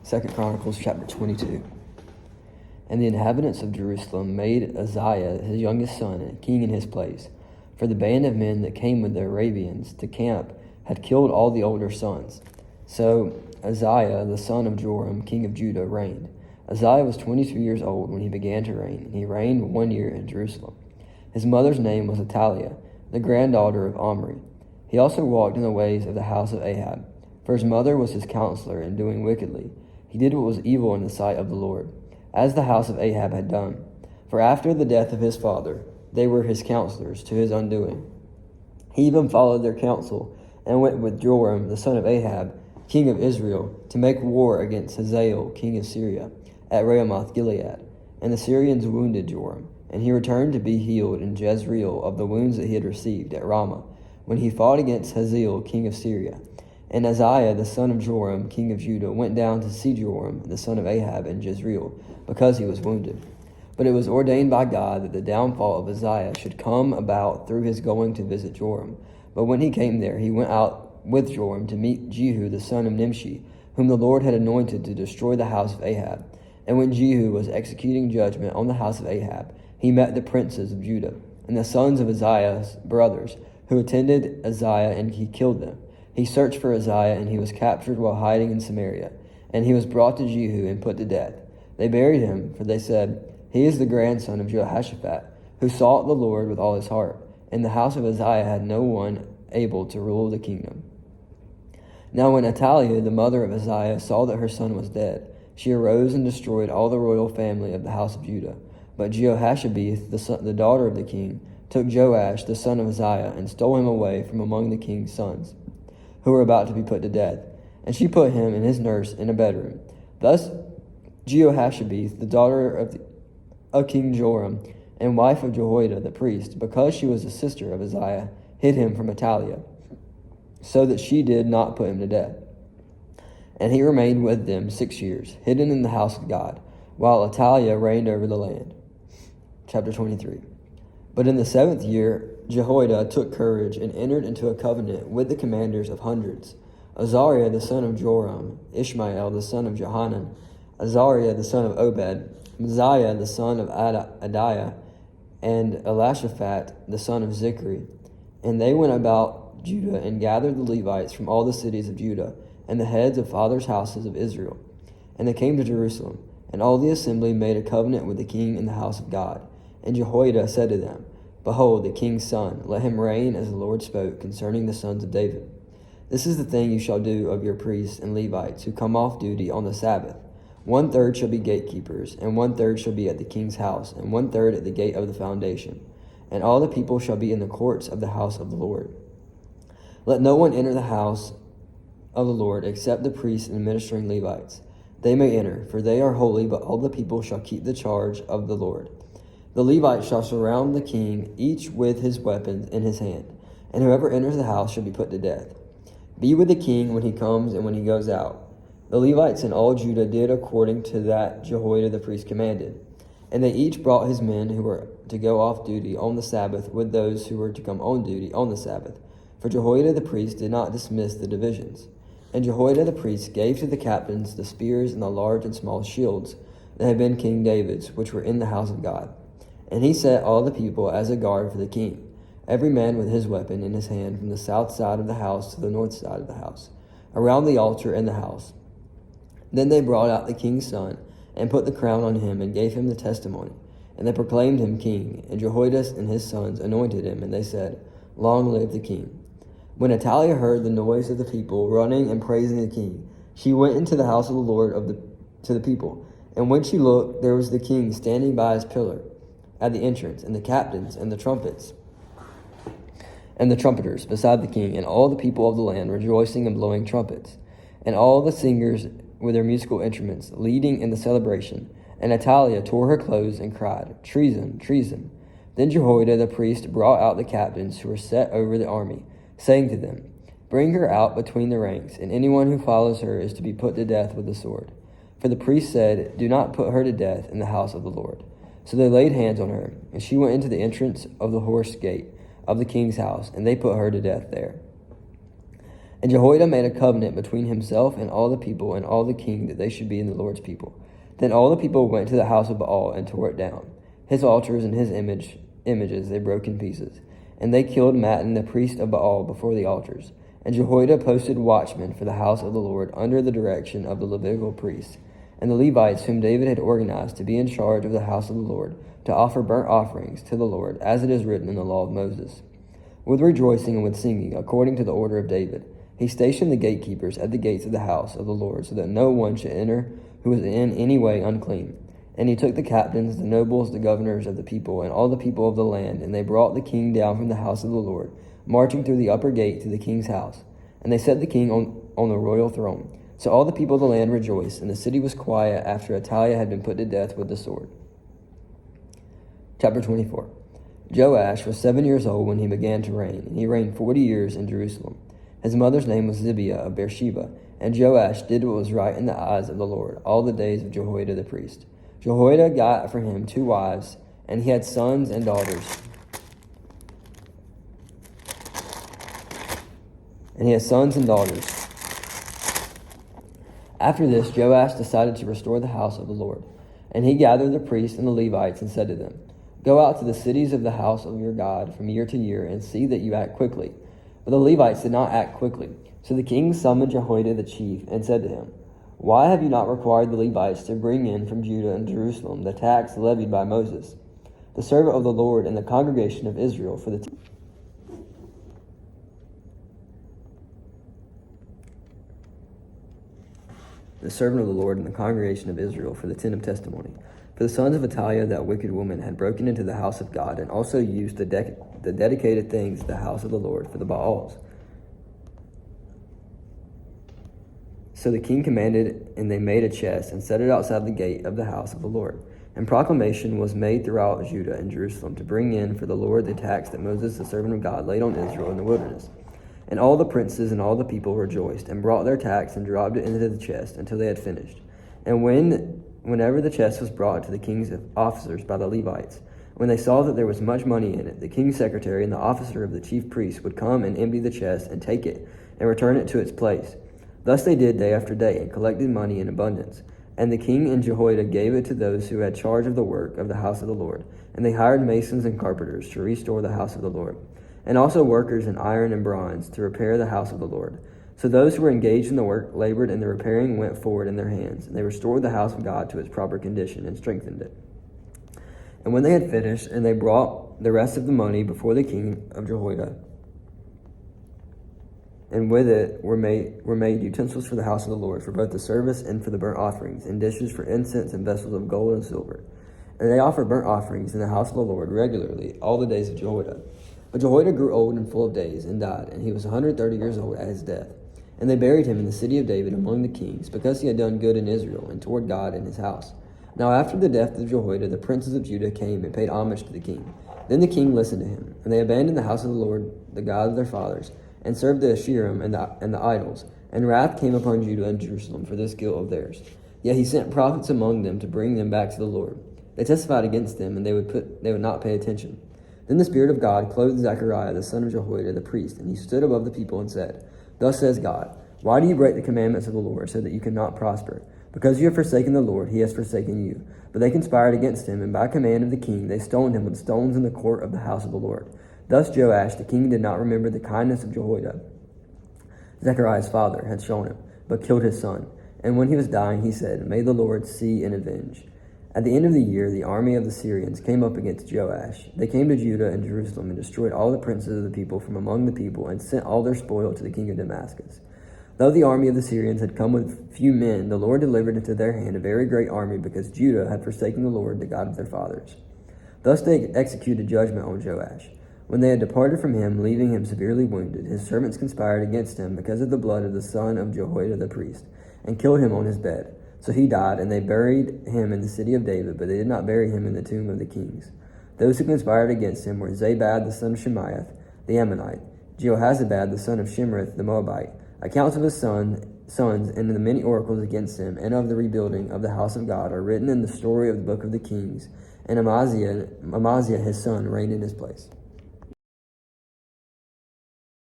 2 Chronicles chapter 22. And the inhabitants of Jerusalem made Uzziah, his youngest son, king in his place. For the band of men that came with the Arabians to camp had killed all the older sons. So Uzziah, the son of Joram, king of Judah, reigned. Uzziah was 22 years old when he began to reign, and he reigned 1 year in Jerusalem. His mother's name was Athaliah, the granddaughter of Omri. He also walked in the ways of the house of Ahab, for his mother was his counselor in doing wickedly. He did what was evil in the sight of the Lord, as the house of Ahab had done. For after the death of his father, they were his counselors to his undoing. He even followed their counsel and went with Joram, the son of Ahab, king of Israel, to make war against Hazael, king of Syria, at Ramoth Gilead. And the Syrians wounded Joram, and he returned to be healed in Jezreel of the wounds that he had received at Ramah, when he fought against Hazael, king of Syria. And Uzziah, the son of Joram, king of Judah, went down to see Joram, the son of Ahab, in Jezreel, because he was wounded. But it was ordained by God that the downfall of Uzziah should come about through his going to visit Joram. But when he came there, he went out with Joram to meet Jehu, the son of Nimshi, whom the Lord had anointed to destroy the house of Ahab. And when Jehu was executing judgment on the house of Ahab, he met the princes of Judah, and the sons of Uzziah's brothers, who attended Uzziah, and he killed them. He searched for Uzziah, and he was captured while hiding in Samaria. And he was brought to Jehu and put to death. They buried him, for they said, "He is the grandson of Jehoshaphat, who sought the Lord with all his heart." And the house of Uzziah had no one able to rule the kingdom. Now when Athaliah, the mother of Uzziah, saw that her son was dead, she arose and destroyed all the royal family of the house of Judah. But Jehoshaphat, the daughter of the king, took Joash, the son of Uzziah, and stole him away from among the king's sons, who were about to be put to death. And she put him and his nurse in a bedroom. Thus Jehoshaphat, the daughter of King Joram, and wife of Jehoiada the priest, because she was a sister of Uzziah, hid him from Athaliah, so that she did not put him to death. And he remained with them 6 years, hidden in the house of God, while Athaliah reigned over the land. Chapter 23. But in the 7th year, Jehoiada took courage and entered into a covenant with the commanders of hundreds: Azariah the son of Joram, Ishmael the son of Johanan, Azariah the son of Obed, Messiah the son of Adiah, and Elishaphat the son of Zichri. And they went about Judah and gathered the Levites from all the cities of Judah, and the heads of fathers' houses of Israel. And they came to Jerusalem, and all the assembly made a covenant with the king in the house of God. And Jehoiada said to them, "Behold, the king's son, let him reign as the Lord spoke concerning the sons of David. This is the thing you shall do of your priests and Levites who come off duty on the Sabbath. 1/3 shall be gatekeepers, and 1/3 shall be at the king's house, and 1/3 at the gate of the foundation. And all the people shall be in the courts of the house of the Lord. Let no one enter the house of the Lord except the priests and ministering Levites. They may enter, for they are holy, but all the people shall keep the charge of the Lord. The Levites shall surround the king, each with his weapons in his hand, and whoever enters the house shall be put to death. Be with the king when he comes and when he goes out." The Levites and all Judah did according to that Jehoiada the priest commanded. And they each brought his men who were to go off duty on the Sabbath with those who were to come on duty on the Sabbath. For Jehoiada the priest did not dismiss the divisions. And Jehoiada the priest gave to the captains the spears and the large and small shields that had been King David's, which were in the house of God. And he set all the people as a guard for the king, every man with his weapon in his hand, from the south side of the house to the north side of the house, around the altar and the house. Then they brought out the king's son, and put the crown on him, and gave him the testimony. And they proclaimed him king. And Jehoiada and his sons anointed him, and they said, "Long live the king." When Athaliah heard the noise of the people running and praising the king, she went into the house of the Lord to the people. And when she looked, there was the king standing by his pillar at the entrance, and the captains and the trumpets and the trumpeters beside the king, and all the people of the land rejoicing and blowing trumpets, and all the singers with their musical instruments leading in the celebration. And Athaliah tore her clothes and cried, "Treason, treason." Then Jehoiada the priest brought out the captains who were set over the army, saying to them, "Bring her out between the ranks, and anyone who follows her is to be put to death with the sword." For the priest said, "Do not put her to death in the house of the Lord." So they laid hands on her, and she went into the entrance of the horse gate of the king's house, and they put her to death there. And Jehoiada made a covenant between himself and all the people and all the king that they should be in the Lord's people. Then all the people went to the house of Baal and tore it down. His altars and his images they broke in pieces. And they killed Mattan the priest of Baal before the altars. And Jehoiada posted watchmen for the house of the Lord under the direction of the Levitical priests, and the Levites whom David had organized to be in charge of the house of the Lord, to offer burnt offerings to the Lord, as it is written in the law of Moses. With rejoicing and with singing, according to the order of David, he stationed the gatekeepers at the gates of the house of the Lord, so that no one should enter who was in any way unclean. And he took the captains, the nobles, the governors of the people, and all the people of the land, and they brought the king down from the house of the Lord, marching through the upper gate to the king's house. And they set the king on the royal throne. So all the people of the land rejoiced, and the city was quiet after Athaliah had been put to death with the sword. Chapter 24. Joash was 7 years old when he began to reign, and he reigned 40 years in Jerusalem. His mother's name was Zibiah of Beersheba, and Joash did what was right in the eyes of the Lord all the days of Jehoiada the priest. Jehoiada got for him 2 wives, and he had sons and daughters. After this, Joash decided to restore the house of the Lord. And he gathered the priests and the Levites and said to them, "Go out to the cities of the house of your God from year to year, and see that you act quickly." But the Levites did not act quickly. So the king summoned Jehoiada the chief and said to him, "Why have you not required the Levites to bring in from Judah and Jerusalem the tax levied by Moses, the servant of the Lord, and the congregation of Israel for the servant of the Lord and the congregation of Israel for the tent of testimony? For the sons of Athaliah, that wicked woman, had broken into the house of God, and also used the dedicated things of the house of the Lord for the Baals." So the king commanded, and they made a chest and set it outside the gate of the house of the Lord. And proclamation was made throughout Judah and Jerusalem to bring in for the Lord the tax that Moses the servant of God laid on Israel in the wilderness. And all the princes and all the people rejoiced, and brought their tax and dropped it into the chest until they had finished. And whenever the chest was brought to the king's officers by the Levites, when they saw that there was much money in it, the king's secretary and the officer of the chief priests would come and empty the chest and take it and return it to its place. Thus they did day after day, and collected money in abundance. And the king and Jehoiada gave it to those who had charge of the work of the house of the Lord. And they hired masons and carpenters to restore the house of the Lord, and also workers in iron and bronze to repair the house of the Lord. So those who were engaged in the work labored, and the repairing went forward in their hands. And they restored the house of God to its proper condition and strengthened it. And when they had finished, and they brought the rest of the money before the king of Jehoiada, and with it were made utensils for the house of the Lord, for both the service and for the burnt offerings, and dishes for incense, and vessels of gold and silver. And they offered burnt offerings in the house of the Lord regularly all the days of Jehoiada. But Jehoiada grew old and full of days, and died, and he was 130 years old at his death. And they buried him in the city of David among the kings, because he had done good in Israel, and toward God in his house. Now after the death of Jehoiada, the princes of Judah came and paid homage to the king. Then the king listened to him, and they abandoned the house of the Lord, the God of their fathers, and served the Asherim and the idols. And wrath came upon Judah and Jerusalem for this guilt of theirs. Yet he sent prophets among them to bring them back to the Lord. They testified against them, and they would not pay attention. Then the Spirit of God clothed Zechariah the son of Jehoiada the priest, and he stood above the people and said, "Thus says God, why do you break the commandments of the Lord, so that you cannot prosper? Because you have forsaken the Lord, he has forsaken you." But they conspired against him, and by command of the king they stoned him with stones in the court of the house of the Lord. Thus Joash the king did not remember the kindness of Jehoiada, Zechariah's father, had shown him, but killed his son. And when he was dying, he said, "May the Lord see and avenge." At the end of the year, the army of the Syrians came up against Joash. They came to Judah and Jerusalem and destroyed all the princes of the people from among the people, and sent all their spoil to the king of Damascus. Though the army of the Syrians had come with few men, the Lord delivered into their hand a very great army, because Judah had forsaken the Lord, the God of their fathers. Thus they executed judgment on Joash. When they had departed from him, leaving him severely wounded, his servants conspired against him because of the blood of the son of Jehoiada the priest, and killed him on his bed. So he died, and they buried him in the city of David, but they did not bury him in the tomb of the kings. Those who conspired against him were Zabad the son of Shemaiah, the Ammonite, Jehoshaphat the son of Shimrith the Moabite, accounts of his sons, and the many oracles against him, and of the rebuilding of the house of God, are written in the story of the book of the kings, and Amaziah his son reigned in his place.